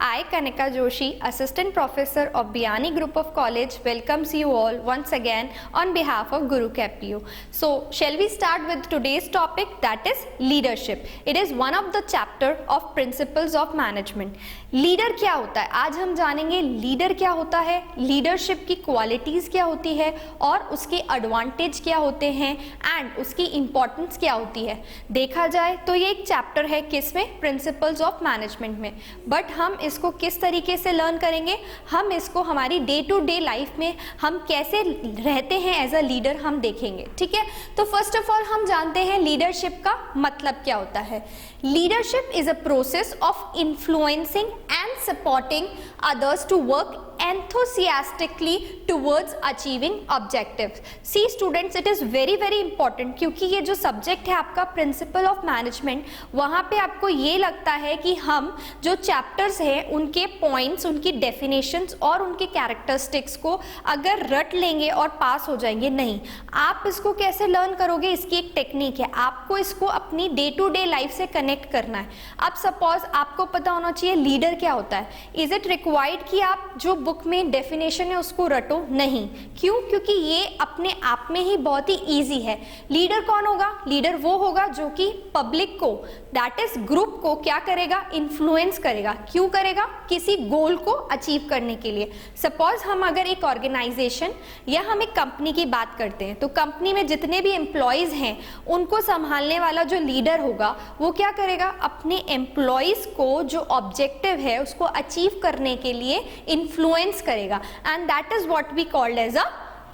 I, Kanika Joshi, Assistant Professor of Biyani Group of College, welcomes you all once again on behalf of Guru KPU. So, shall we start with today's topic, that is leadership. It is one of the chapter of Principles of Management. Leader क्या होता है, आज हम जानेंगे leader क्या होता है, leadership की क्वालिटीज क्या होती है और उसके एडवांटेज क्या होते हैं एंड उसकी इंपॉर्टेंस क्या होती है. देखा जाए तो ये एक चैप्टर है किसमें, प्रिंसिपल्स ऑफ मैनेजमेंट में. बट हम इसको किस तरीके से लर्न करेंगे, हम इसको हमारी डे टू डे लाइफ में हम कैसे रहते हैं एज अ लीडर हम देखेंगे. ठीक है, तो फर्स्ट ऑफ ऑल हम जानते हैं लीडरशिप का मतलब क्या होता है. Leadership is a process of influencing and supporting others to work enthusiastically towards achieving objectives. See students, it is very important क्योंकि ये जो सब्जेक्ट है आपका प्रिंसिपल ऑफ मैनेजमेंट, वहाँ पे आपको ये लगता है कि हम जो चैप्टर्स हैं उनके पॉइंट्स, उनकी डेफिनेशंस और उनके कैरेक्टरिस्टिक्स को अगर रट लेंगे और पास हो जाएंगे. नहीं, आप इसको कैसे लर्न करोगे, इसकी एक टेक्निक है. आपको इसको अपनी डे टू डे लाइफ से कनेक्ट करना है. अब सपोज आपको पता होना चाहिए लीडर क्या होता है. इज इट रिक्वायर्ड कि आप जो बुक में डेफिनेशन है उसको रटो? नहीं. क्यों? क्योंकि ये अपने आप में ही बहुत ही इजी है. लीडर कौन होगा? लीडर वो होगा जो कि पब्लिक को, दैट इज ग्रुप को क्या करेगा, इन्फ्लुएंस करेगा. क्यों करेगा? किसी गोल को अचीव करने के लिए. सपोज हम अगर एक ऑर्गेनाइजेशन या हम एक कंपनी की बात करते हैं तो कंपनी में जितने भी एम्प्लॉयज हैं उनको संभालने वाला जो लीडर होगा वो क्या करेगा, अपने एम्प्लॉयज को जो ऑब्जेक्टिव है उसको अचीव करने के लिए इन्फ्लुएंस करेगा. And that is what we called as a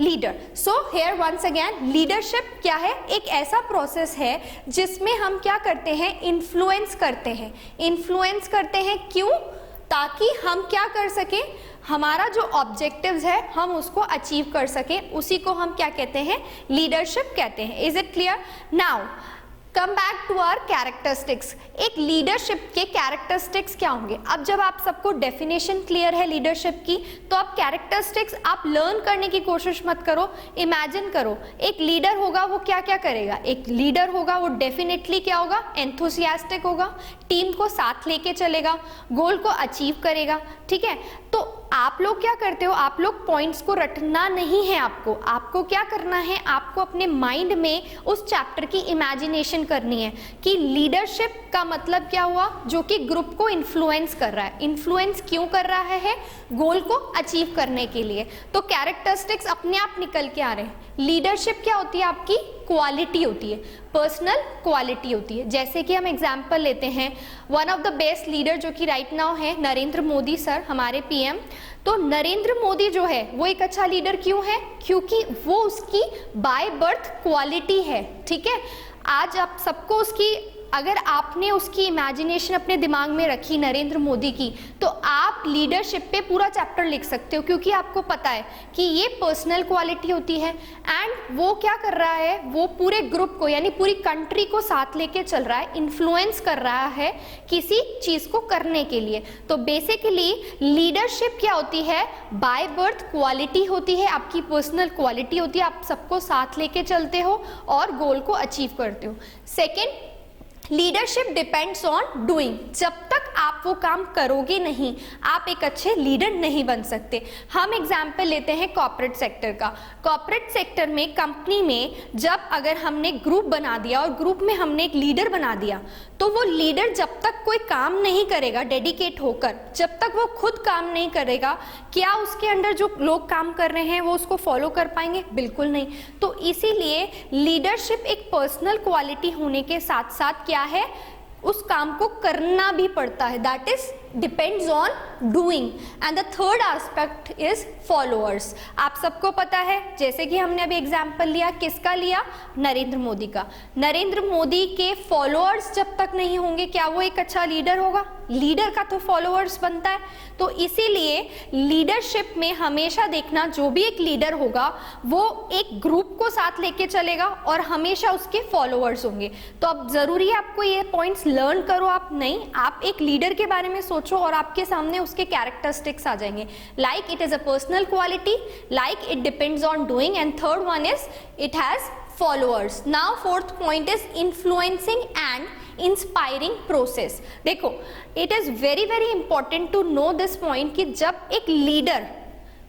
leader. So here once again, leadership क्या है, एक ऐसा प्रोसेस है जिसमें हम क्या करते हैं, इन्फ्लुएंस करते हैं. इन्फ्लुएंस करते हैं क्यों? ताकि हम क्या कर सकें, हमारा जो ऑब्जेक्टिव्स है हम उसको अचीव कर सकें. उसी को हम क्या कहते हैं, लीडरशिप कहते हैं. Is it clear? Now come back to our characteristics. एक लीडरशिप के कैरेक्टरिस्टिक्स क्या होंगे. अब जब आप सबको डेफिनेशन क्लियर है लीडरशिप की, तो आप कैरेक्टरिस्टिक्स आप लर्न करने की कोशिश मत करो. इमेजिन करो एक लीडर होगा, वो क्या क्या करेगा. एक लीडर होगा वो डेफिनेटली क्या होगा, एंथुसियास्टिक होगा, टीम को साथ लेके चलेगा, गोल को अचीव करेगा. ठीक है, तो आप लोग क्या करते हो, आप लोग पॉइंट्स को रटना नहीं है. आपको क्या करना है, आपको अपने माइंड में उस चैप्टर की इमेजिनेशन करनी है कि लीडरशिप का मतलब क्या हुआ, जो कि ग्रुप को इन्फ्लुएंस कर रहा है. इन्फ्लुएंस क्यों कर रहा है, गोल को अचीव करने के लिए. तो कैरेक्टरिस्टिक्स अपने आप निकल के आ रहे हैं. लीडरशिप क्या होती है, आपकी क्वालिटी होती है, पर्सनल क्वालिटी होती है. जैसे कि हम एग्जाम्पल लेते हैं, one of the best leader जो कि राइट नाउ है नरेंद्र मोदी सर, हमारे पीएम. तो नरेंद्र मोदी जो है वो एक अच्छा लीडर क्यों है, क्योंकि वो उसकी बाय बर्थ क्वालिटी है. ठीक है, आज आप सबको उसकी, अगर आपने उसकी इमेजिनेशन अपने दिमाग में रखी नरेंद्र मोदी की, तो आप लीडरशिप पे पूरा चैप्टर लिख सकते हो, क्योंकि आपको पता है कि ये पर्सनल क्वालिटी होती है. एंड वो क्या कर रहा है, वो पूरे ग्रुप को यानी पूरी कंट्री को साथ लेके चल रहा है, इन्फ्लुएंस कर रहा है किसी चीज़ को करने के लिए. तो बेसिकली लीडरशिप क्या होती है, बाय बर्थ क्वालिटी होती है, आपकी पर्सनल क्वालिटी होती है. आप सबको साथ लेके चलते हो और गोल को अचीव करते हो. Second, leadership depends on doing. जब तक आप वो काम करोगे नहीं, आप एक अच्छे लीडर नहीं बन सकते. हम एग्जाम्पल लेते हैं कॉर्पोरेट सेक्टर का. कॉर्पोरेट सेक्टर में, कंपनी में, जब अगर हमने ग्रुप बना दिया और ग्रुप में हमने एक लीडर बना दिया, तो वो लीडर जब तक कोई काम नहीं करेगा डेडिकेट होकर, जब तक वो खुद काम नहीं करेगा, क्या उसके अंडर जो लोग काम कर रहे हैं वो उसको फॉलो कर पाएंगे? बिल्कुल नहीं. तो इसीलिए लीडरशिप एक पर्सनल क्वालिटी होने के साथ साथ क्या है, उस काम को करना भी पड़ता है. That is depends on doing. And the third aspect is followers. आप सबको पता है, जैसे कि हमने अभी एग्जाम्पल लिया, किसका लिया, नरेंद्र मोदी का. नरेंद्र मोदी के फॉलोअर्स जब तक नहीं होंगे, क्या वो एक अच्छा लीडर होगा? लीडर का तो फॉलोअर्स बनता है. तो इसीलिए लीडरशिप में हमेशा देखना, जो भी एक लीडर होगा वो एक ग्रुप को साथ लेके चलेगा और हमेशा उसके फॉलोअर्स होंगे. तो अब जरूरी है आपको ये पॉइंट्स लर्न करो आप नहीं, आप एक लीडर के बारे में सोचो और आपके सामने उसके कैरेक्टरिस्टिक्स आ जाएंगे. Like it is a personal quality, like it depends on doing, and third one is it has followers. Now fourth point is influencing and inspiring process. देखो, it is very very important to know this point कि जब एक leader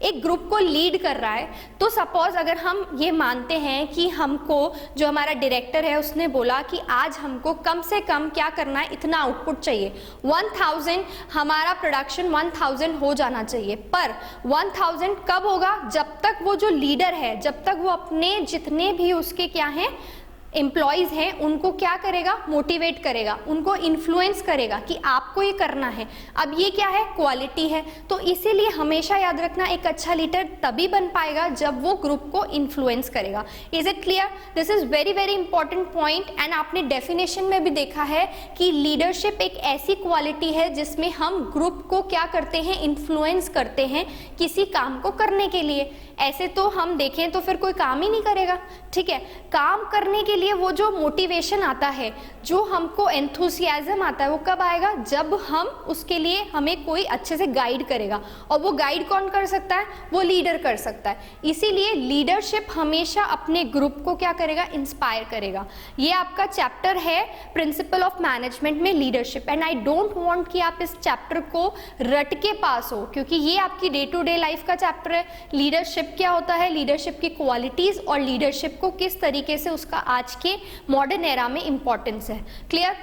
एक group को lead कर रहा है, तो सपोज अगर हम ये मानते हैं कि हमको जो हमारा डायरेक्टर है उसने बोला कि आज हमको कम से कम क्या करना है, इतना आउटपुट चाहिए, 1000 हमारा प्रोडक्शन 1000 हो जाना चाहिए। पर 1000 कब होगा? जब तक वो जो लीडर है, जब तक वो अपने जितने भी उसके क्या हैं एम्प्लॉयज़ हैं उनको क्या करेगा, मोटिवेट करेगा, उनको इन्फ्लुएंस करेगा कि आपको ये करना है। अब ये क्या है, क्वालिटी है। तो इसीलिए हमेशा याद रखना, एक अच्छा लीडर तभी बन पाएगा जब वो ग्रुप को इन्फ्लुएंस करेगा। Is it clear? This is very very important point. And आपने डेफिनेशन में भी देखा है कि लीडरशिप एक ऐसी क्वालिटी है जिसमें हम ग्रुप को क्या करते हैं, इन्फ्लुएंस करते हैं किसी काम को करने के लिए। ऐसे तो हम देखें तो फिर कोई काम ही नहीं करेगा, ठीक है। काम करने के लिए वो जो मोटिवेशन आता है, जो हमको एंथुसियाज्म आता है, वो कब आएगा? जब हम उसके लिए हमें कोई अच्छे से गाइड करेगा। और वो गाइड कौन कर सकता है? वो लीडर कर सकता है। इसीलिए लीडरशिप हमेशा अपने ग्रुप को क्या करेगा, इंस्पायर करेगा। ये आपका चैप्टर है प्रिंसिपल ऑफ मैनेजमेंट में leadership. And I don't want कि आप इस चैप्टर को रट के पास हो, क्योंकि ये आपकी डे टू डे लाइफ का चैप्टर है। लीडरशिप क्या होता है, लीडरशिप की क्वालिटीज और लीडरशिप को किस तरीके से उसका आज के मॉडर्न एरा में इंपॉर्टेंस है। Clear?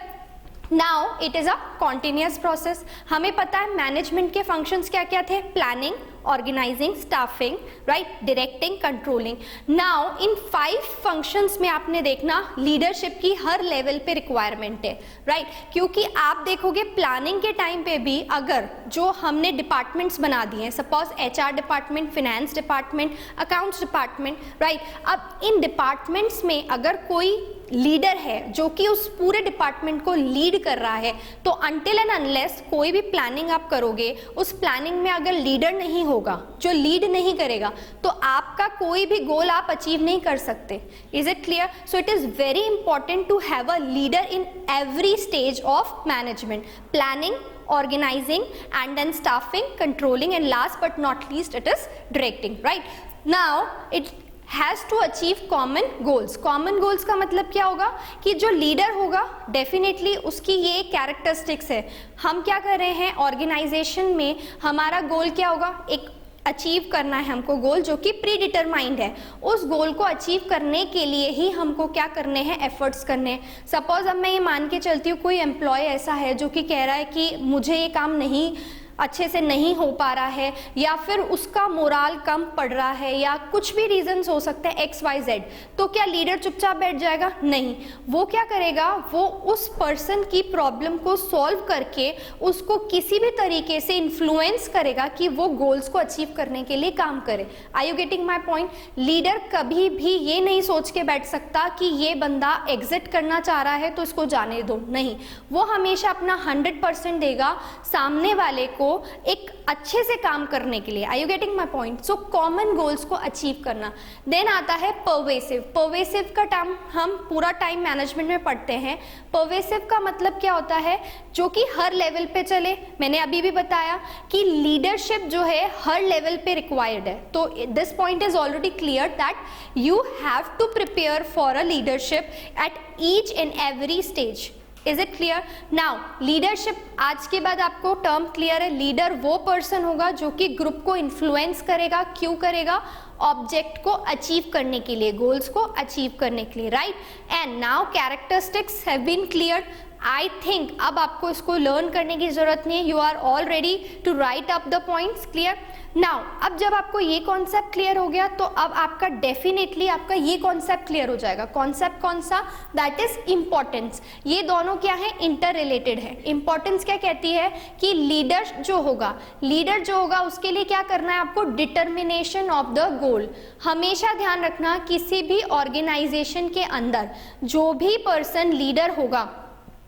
Now it is a continuous process. हमें पता है मैनेजमेंट के फंक्शंस क्या क्या थे, planning, organizing, staffing, right, directing, controlling. Now in 5 functions में आपने देखना लीडरशिप की हर लेवल पे रिक्वायरमेंट है, राइट। क्योंकि आप देखोगे प्लानिंग के टाइम पे भी अगर जो हमने डिपार्टमेंट्स बना दिए हैं, suppose HR department, finance department, accounts department, right. अब इन डिपार्टमेंट्स में अगर कोई लीडर है जो कि उस पूरे डिपार्टमेंट को लीड कर रहा है, तो अनटिल एंड अनलेस कोई भी प्लानिंग आप करोगे, उस प्लानिंग में अगर लीडर नहीं होगा, जो लीड नहीं करेगा, तो आपका कोई भी गोल आप अचीव नहीं कर सकते। Is it clear? So it is very important to have a leader in every stage of management, planning, organizing, and then staffing, controlling, and last but not least it is directing, right? Now it has to achieve common goals. Common goals का मतलब क्या होगा कि जो leader होगा definitely उसकी ये characteristics है। हम क्या कर रहे हैं ऑर्गेनाइजेशन में, हमारा गोल क्या होगा, एक अचीव करना है हमको गोल जो कि प्री डिटरमाइंड है। उस गोल को अचीव करने के लिए ही हमको क्या करने हैं, एफर्ट्स करने हैं। सपोज अब मैं ये मान के चलती हूँ कोई एम्प्लॉय ऐसा है जो कि कह रहा है कि मुझे ये काम नहीं अच्छे से नहीं हो पा रहा है, या फिर उसका मोराल कम पड़ रहा है, या कुछ भी रीजंस हो सकते हैं XYZ, तो क्या लीडर चुपचाप बैठ जाएगा? नहीं, वो क्या करेगा, वो उस पर्सन की प्रॉब्लम को सॉल्व करके उसको किसी भी तरीके से इन्फ्लुएंस करेगा कि वो गोल्स को अचीव करने के लिए काम करे। Are you getting my point? Leader कभी भी ये नहीं सोच के बैठ सकता कि ये बंदा एग्जिट करना चाह रहा है तो इसको जाने दो, नहीं, वो हमेशा अपना 100% देगा सामने वाले को एक अच्छे से काम करने के लिए। Are you getting my point? So common goals को अचीव करना। देन आता है परवेसिव। परवेसिव का टर्म हम पूरा टाइम मैनेजमेंट में पढ़ते हैं। परवेसिव का मतलब क्या होता है, जो कि हर लेवल पे चले। मैंने अभी भी बताया कि लीडरशिप जो है हर लेवल पे रिक्वायर्ड है। तो this point is already clear that you have to prepare for a leadership at each and every stage. Is it clear? Now leadership, आज के बाद आपको टर्म क्लियर है। लीडर वो पर्सन होगा जो कि ग्रुप को इन्फ्लुएंस करेगा। क्यों करेगा? ऑब्जेक्ट को अचीव करने के लिए, गोल्स को अचीव करने के लिए, right. And now characteristics have been clear. I think अब आपको इसको लर्न करने की जरूरत नहीं है। You are all ready to write up the points. Clear? Now अब जब आपको ये कॉन्सेप्ट क्लियर हो गया तो अब आपका डेफिनेटली आपका ये कॉन्सेप्ट क्लियर हो जाएगा। कॉन्सेप्ट कौन सा? That is importance. ये दोनों क्या है, इंटर रिलेटेड है। इंपॉर्टेंस क्या कहती है कि लीडर जो होगा उसके लिए क्या करना है आपको, डिटर्मिनेशन ऑफ द गोल। हमेशा ध्यान रखना किसी भी ऑर्गेनाइजेशन के अंदर जो भी पर्सन लीडर होगा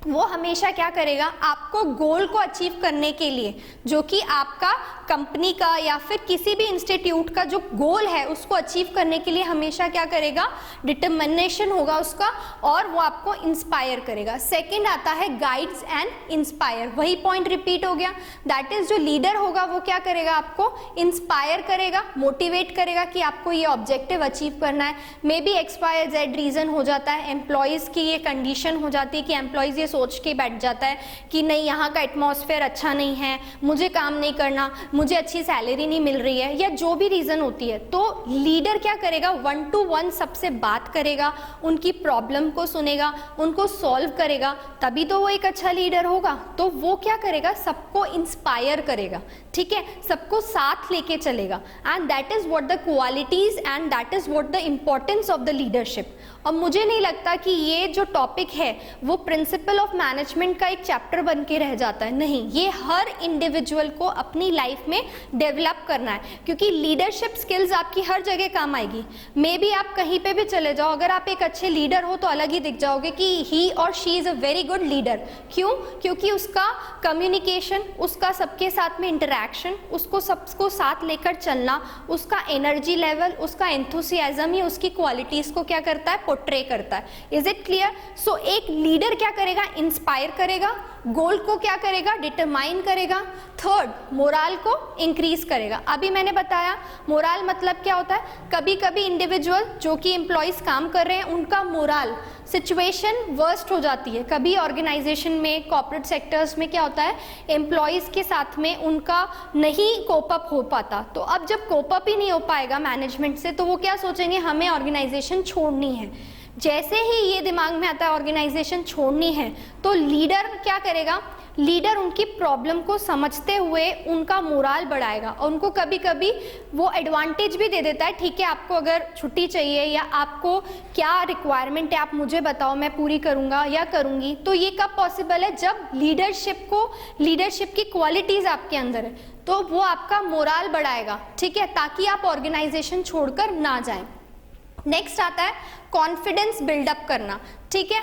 वो हमेशा क्या करेगा, आपको गोल को अचीव करने के लिए, जो कि आपका कंपनी का या फिर किसी भी इंस्टीट्यूट का जो गोल है उसको अचीव करने के लिए हमेशा क्या करेगा, डिटर्मिनेशन होगा उसका, और वो आपको इंस्पायर करेगा। सेकंड आता है गाइड्स एंड इंस्पायर। वही पॉइंट रिपीट हो गया, दैट इज जो लीडर होगा वो क्या करेगा, आपको इंस्पायर करेगा, मोटिवेट करेगा कि आपको ये ऑब्जेक्टिव अचीव करना है। मे बी XYZ रीजन हो जाता है, एम्प्लॉयज़ की ये कंडीशन हो जाती है कि एम्प्लॉयज़ ये सोच के बैठ जाता है कि नहीं यहाँ का एटमॉस्फेयर अच्छा नहीं है, मुझे काम नहीं करना, मुझे अच्छी सैलरी नहीं मिल रही है, या जो भी रीज़न होती है, तो लीडर क्या करेगा, 1 to 1 सबसे बात करेगा, उनकी प्रॉब्लम को सुनेगा, उनको सॉल्व करेगा, तभी तो वो एक अच्छा लीडर होगा। तो वो क्या करेगा, सबको इंस्पायर करेगा, ठीक है, सबको साथ लेके चलेगा, and that is what the qualities and that is what the importance of the leadership. और मुझे नहीं लगता कि ये जो टॉपिक है वो प्रिंसिपल ऑफ मैनेजमेंट का एक चैप्टर बन के रह जाता है, नहीं, ये हर इंडिविजुअल को अपनी लाइफ में डेवलप करना है, क्योंकि लीडरशिप स्किल्स आपकी हर जगह काम आएगी। मे बी आप कहीं पे भी चले जाओ, अगर आप एक अच्छे लीडर हो तो अलग ही दिख जाओगे कि ही और she is a very good leader. क्यों? क्योंकि उसका कम्युनिकेशन, उसका सबके साथ में इंटरैक्शन, उसको सबको साथ लेकर चलना, उसका एनर्जी लेवल, उसका एंथुसियाज्म ही उसकी क्वालिटीज़ को क्या करता है, पोर्ट्रे करता है। Is it clear? सो एक लीडर क्या करेगा, इंस्पायर करेगा, गोल को क्या करेगा, डिटरमाइन करेगा, थर्ड मोराल को इंक्रीज करेगा। अभी मैंने बताया मोराल मतलब क्या होता है, कभी कभी इंडिविजुअल जो कि एम्प्लॉयज़ काम कर रहे हैं उनका मोराल, सिचुएशन वर्स्ट हो जाती है, कभी ऑर्गेनाइजेशन में, कॉर्पोरेट सेक्टर्स में क्या होता है, एम्प्लॉयज़ के साथ में उनका नहीं कोप अप हो पाता। तो अब जब कोप अप ही नहीं हो पाएगा मैनेजमेंट से, तो वो क्या सोचेंगे, हमें ऑर्गेनाइजेशन छोड़नी है। जैसे ही ये दिमाग में आता है ऑर्गेनाइजेशन छोड़नी है, तो लीडर क्या करेगा, लीडर उनकी प्रॉब्लम को समझते हुए उनका मोराल बढ़ाएगा, और उनको कभी कभी वो एडवांटेज भी दे देता है, ठीक है आपको अगर छुट्टी चाहिए या आपको क्या रिक्वायरमेंट है आप मुझे बताओ, मैं पूरी करूँगा या करूँगी। तो ये कब पॉसिबल है, जब लीडरशिप की क्वालिटीज़ आपके अंदर है, तो वो आपका मोराल बढ़ाएगा, ठीक है, ताकि आप ऑर्गेनाइजेशन छोड़कर ना जाएं। नेक्स्ट आता है कॉन्फिडेंस बिल्डअप करना, ठीक है।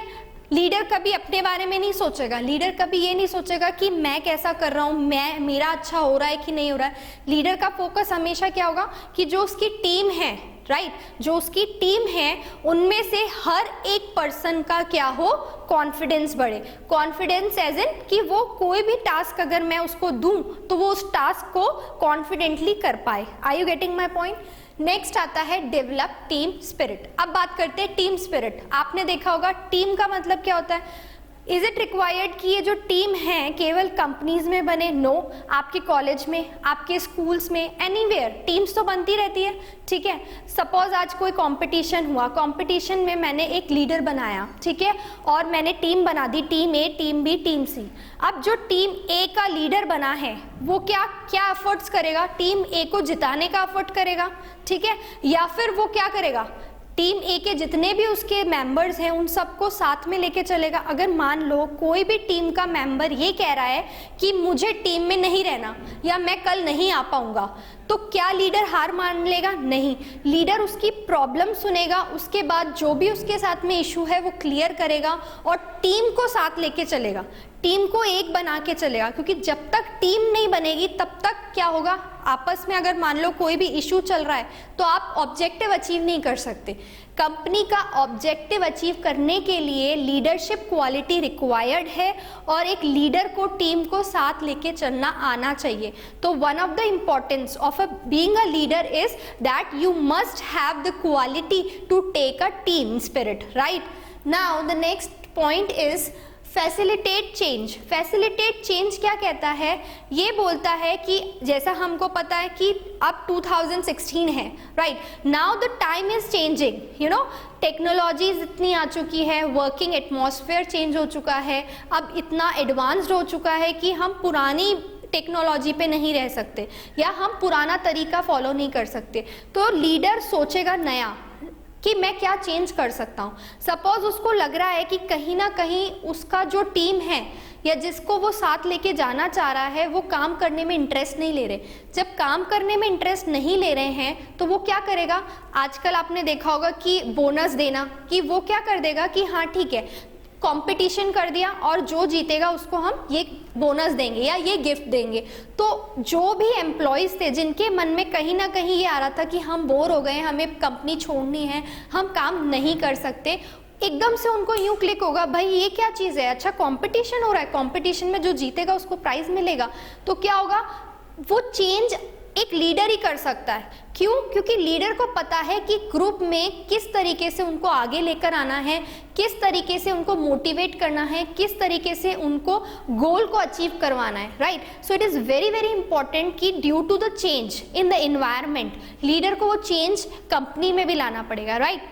लीडर कभी अपने बारे में नहीं सोचेगा, लीडर कभी ये नहीं सोचेगा कि मैं कैसा कर रहा हूँ, मेरा अच्छा हो रहा है कि नहीं हो रहा है। लीडर का फोकस हमेशा क्या होगा कि जो उसकी टीम है, राइट, जो उसकी टीम है उनमें से हर एक पर्सन का क्या हो, कॉन्फिडेंस बढ़े। कॉन्फिडेंस एज इन कि वो कोई भी टास्क अगर मैं उसको दूं तो वो उस टास्क को कॉन्फिडेंटली कर पाए। Are you getting my point? Next आता है डेवलप टीम स्पिरिट। अब बात करते हैं टीम स्पिरिट। आपने देखा होगा टीम का मतलब क्या होता है। इज इट रिक्वायर्ड कि ये जो टीम है केवल कंपनीज में बने? नो, आपके कॉलेज में, आपके स्कूल्स में, एनीवेयर टीम्स तो बनती रहती है, ठीक है। सपोज आज कोई कंपटीशन हुआ, कंपटीशन में मैंने एक लीडर बनाया, ठीक है, और मैंने टीम बना दी, टीम ए, टीम बी, टीम सी। अब जो टीम ए का लीडर बना है वो क्या क्या एफर्ट्स करेगा, टीम ए को जिताने का एफर्ट करेगा, ठीक है, या फिर वो क्या करेगा, टीम ए के जितने भी उसके मेंबर्स हैं उन सबको साथ में लेके चलेगा। अगर मान लो कोई भी टीम का मेंबर ये कह रहा है कि मुझे टीम में नहीं रहना या मैं कल नहीं आ पाऊंगा, तो क्या लीडर हार मान लेगा? नहीं, लीडर उसकी प्रॉब्लम सुनेगा, उसके बाद जो भी उसके साथ में इशू है वो क्लियर करेगा और टीम को साथ लेके चलेगा, टीम को एक बना के चलेगा। क्योंकि जब तक टीम नहीं बनेगी तब तक क्या होगा, आपस में अगर मान लो कोई भी इशू चल रहा है तो आप ऑब्जेक्टिव अचीव नहीं कर सकते। कंपनी का ऑब्जेक्टिव अचीव करने के लिए लीडरशिप क्वालिटी रिक्वायर्ड है और एक लीडर को टीम को साथ लेके चलना आना चाहिए। तो one of the importance of being a leader is that you must have the quality to take a team spirit, right. Now the next point is facilitate change. Facilitate change क्या कहता है? ये बोलता है कि जैसा हमको पता है कि अब 2016 है, right, now the time is changing, you know, technologies इतनी आ चुकी है, वर्किंग एटमॉस्फेयर चेंज हो चुका है, अब इतना एडवांस्ड हो चुका है कि हम पुरानी टेक्नोलॉजी पे नहीं रह सकते या हम पुराना तरीका फॉलो नहीं कर सकते। तो लीडर सोचेगा नया कि मैं क्या चेंज कर सकता हूँ। सपोज उसको लग रहा है कि कहीं ना कहीं उसका जो टीम है या जिसको वो साथ लेके जाना चाह रहा है वो काम करने में इंटरेस्ट नहीं ले रहे। जब काम करने में इंटरेस्ट नहीं ले रहे हैं तो वो क्या करेगा, आजकल आपने देखा होगा कि बोनस देना, कि वो क्या कर देगा कि हाँ ठीक है कंपटीशन कर दिया और जो जीतेगा उसको हम ये बोनस देंगे या ये गिफ्ट देंगे। तो जो भी एम्प्लॉयज़ थे जिनके मन में कहीं ना कहीं ये आ रहा था कि हम बोर हो गए, हमें कंपनी छोड़नी है, हम काम नहीं कर सकते, एकदम से उनको यूँ क्लिक होगा, भाई ये क्या चीज़ है, अच्छा कंपटीशन हो रहा है, कंपटीशन में जो जीतेगा उसको प्राइज़ मिलेगा। तो क्या होगा, वो चेंज एक लीडर ही कर सकता है। क्यों? क्योंकि लीडर को पता है कि ग्रुप में किस तरीके से उनको आगे लेकर आना है, किस तरीके से उनको मोटिवेट करना है, किस तरीके से उनको गोल को अचीव करवाना है, right. So it is very very important कि due to the change in the environment leader को वो चेंज कंपनी में भी लाना पड़ेगा, राइट।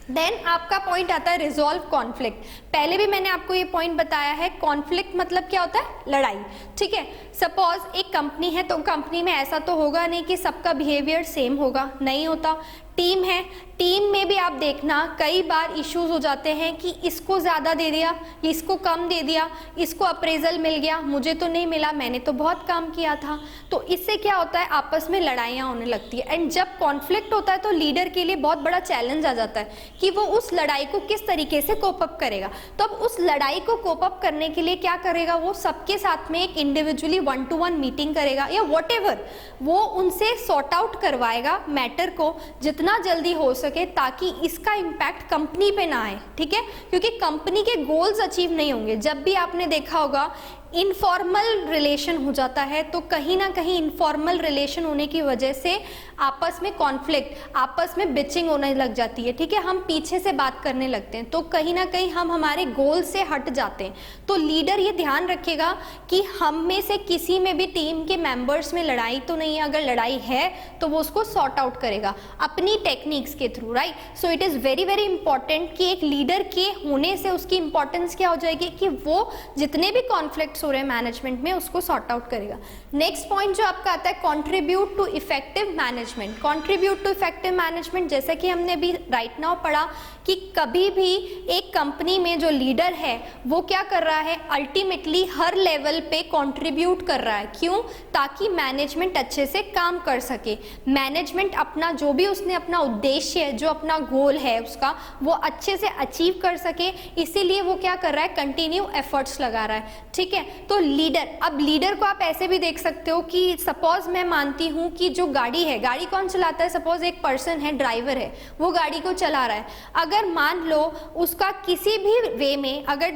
देन आपका पॉइंट आता है रिजॉल्व कॉन्फ्लिक्ट। पहले भी मैंने आपको ये पॉइंट बताया है, कॉन्फ्लिक्ट मतलब क्या होता है? लड़ाई, ठीक है। सपोज एक कंपनी है, तो कंपनी में ऐसा तो होगा नहीं कि सबका बिहेवियर सेम होगा, नहीं होता। टीम है, टीम में भी आप देखना कई बार इश्यूज हो जाते हैं कि इसको ज़्यादा दे दिया, इसको कम दे दिया, इसको अप्रेजल मिल गया, मुझे तो नहीं मिला, मैंने तो बहुत काम किया था। तो इससे क्या होता है? आपस में लड़ाइयाँ होने लगती है। एंड जब कॉन्फ्लिक्ट होता है तो लीडर के लिए बहुत बड़ा चैलेंज आ जाता है कि वो उस लड़ाई को किस तरीके से कोप अप करेगा। तो अब उस लड़ाई को कोप अप करने के लिए क्या करेगा? वो सबके साथ में एक इंडिविजुअली 1-to-1 मीटिंग करेगा या व्हाटएवर, वो उनसे सॉर्ट आउट करवाएगा मैटर को जितना जल्दी हो सके, ताकि इसका इम्पैक्ट कंपनी पे ना आए, ठीक है। क्योंकि कंपनी के गोल्स अचीव नहीं होंगे। जब भी आपने देखा होगा इनफॉर्मल रिलेशन हो जाता है, तो कहीं ना कहीं इनफॉर्मल रिलेशन होने की वजह से आपस में कॉन्फ्लिक्ट, आपस में बिचिंग होने लग जाती है, ठीक है। हम पीछे से बात करने लगते हैं, तो कहीं ना कहीं हम हमारे गोल से हट जाते हैं। तो लीडर ये ध्यान रखेगा कि हम में से किसी में भी टीम के मेंबर्स में लड़ाई तो नहीं है, अगर लड़ाई है तो वो उसको सॉर्ट आउट करेगा अपनी टेक्निक्स के through, right. So it is very very important कि एक लीडर के होने से उसकी इंपॉर्टेंस क्या हो जाएगी कि वो जितने भी कॉन्फ्लिक्ट हो रहे हैं मैनेजमेंट में उसको सॉर्ट आउट करेगा। नेक्स्ट पॉइंट जो आपका आता है contribute to effective management. Contribute to effective management, जैसे कि हमने भी राइट नाउ पढ़ा कि कभी भी एक कंपनी में जो लीडर है वो क्या कर रहा है? अल्टीमेटली हर लेवल पे कंट्रीब्यूट कर रहा है। क्यों? ताकि मैनेजमेंट अच्छे से काम कर सके, मैनेजमेंट अपना जो भी उसने अपना उद्देश्य है, जो अपना गोल है उसका, वो अच्छे से अचीव कर सके। इसीलिए वो क्या कर रहा है? कंटिन्यू एफर्ट्स लगा रहा है, ठीक है। तो लीडर, अब लीडर को आप ऐसे भी देख सकते हो कि सपोज मैं मानती हूँ कि जो गाड़ी है, गाड़ी कौन चलाता है? सपोज एक पर्सन है, ड्राइवर है, वो गाड़ी को चला रहा है। अगर मान लो उसका किसी भी वे में, अगर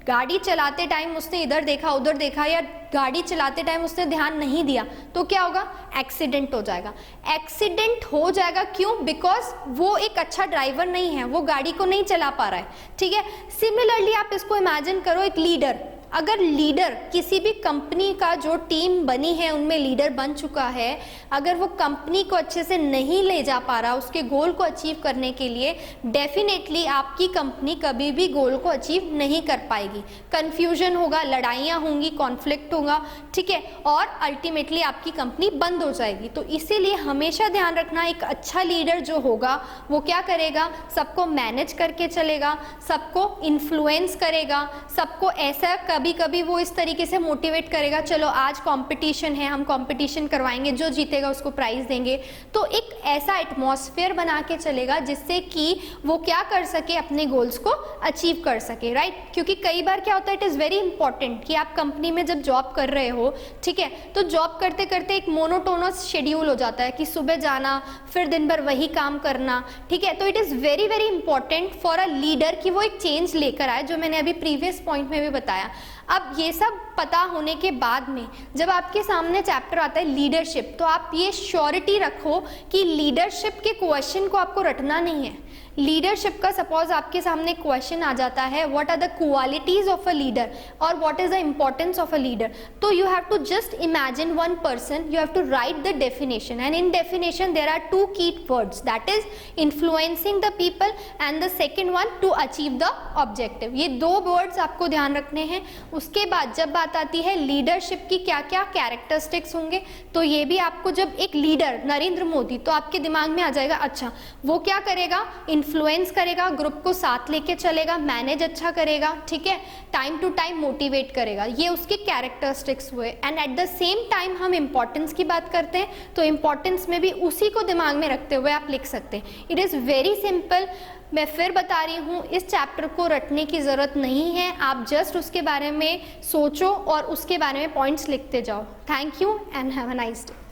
गाड़ी चलाते टाइम उसने इधर देखा उधर देखा, या गाड़ी चलाते टाइम उसने ध्यान नहीं दिया, तो क्या होगा? एक्सीडेंट हो जाएगा। एक्सीडेंट हो जाएगा क्यों? बिकॉज वो एक अच्छा ड्राइवर नहीं है, वो गाड़ी को नहीं चला पा रहा है, ठीक है। सिमिलरली आप इसको इमेजिन करो, एक लीडर, अगर लीडर किसी भी कंपनी का जो टीम बनी है उनमें लीडर बन चुका है, अगर वो कंपनी को अच्छे से नहीं ले जा पा रहा उसके गोल को अचीव करने के लिए, डेफिनेटली आपकी कंपनी कभी भी गोल को अचीव नहीं कर पाएगी। कंफ्यूजन होगा, लड़ाइयाँ होंगी, कॉन्फ्लिक्ट होगा, ठीक है, और अल्टीमेटली आपकी कंपनी बंद हो जाएगी। तो इसीलिए हमेशा ध्यान रखना, एक अच्छा लीडर जो होगा वो क्या करेगा? सबको मैनेज करके चलेगा, सबको इन्फ्लुएंस करेगा, सबको ऐसा कभी कभी वो इस तरीके से मोटिवेट करेगा, चलो आज कंपटीशन है, हम कंपटीशन करवाएंगे, जो जीतेगा उसको प्राइज देंगे। तो एक ऐसा एटमॉस्फेयर बना के चलेगा जिससे कि वो क्या कर सके? अपने गोल्स को अचीव कर सके, राइट। क्योंकि कई बार क्या होता है, इट इज़ वेरी इंपॉर्टेंट कि आप कंपनी में जब जॉब कर रहे हो, ठीक है, तो जॉब करते करते एक मोनोटोनस शेड्यूल हो जाता है कि सुबह जाना, फिर दिन भर वही काम करना, ठीक है। तो it is very very important for a leader कि वो एक चेंज लेकर आए, जो मैंने अभी प्रीवियस पॉइंट में भी बताया। अब ये सब पता होने के बाद में जब आपके सामने चैप्टर आता है लीडरशिप, तो आप ये श्योरिटी रखो कि लीडरशिप के क्वेश्चन को आपको रटना नहीं है। लीडरशिप का सपोज आपके सामने क्वेश्चन आ जाता है, what are the qualities of a leader और what is the importance of a leader, तो you have to just imagine one person, you have to write the definition, and in definition there are two key words, that is influencing the people and the second one to achieve the objective. ये दो words आपको ध्यान रखने हैं। उसके बाद जब बात आती है लीडरशिप की क्या क्या कैरेक्टरिस्टिक्स होंगे, तो ये भी आपको, जब एक लीडर नरेंद्र मोदी, तो आपके दिमाग में आ जाएगा, अच्छा वो क्या करेगा? इन्फ्लुएंस करेगा, ग्रुप को साथ लेके चलेगा, मैनेज अच्छा करेगा, ठीक है, टाइम टू टाइम मोटिवेट करेगा, ये उसके कैरेक्टरिस्टिक्स हुए। And at the same time हम इंपॉर्टेंस की बात करते हैं, तो इंपॉर्टेंस में भी उसी को दिमाग में रखते हुए आप लिख सकते हैं। It is very simple. मैं फिर बता रही हूँ, इस चैप्टर को रटने की ज़रूरत नहीं है, आप जस्ट उसके बारे में सोचो और उसके बारे में पॉइंट्स लिखते जाओ। Thank you and have a nice day.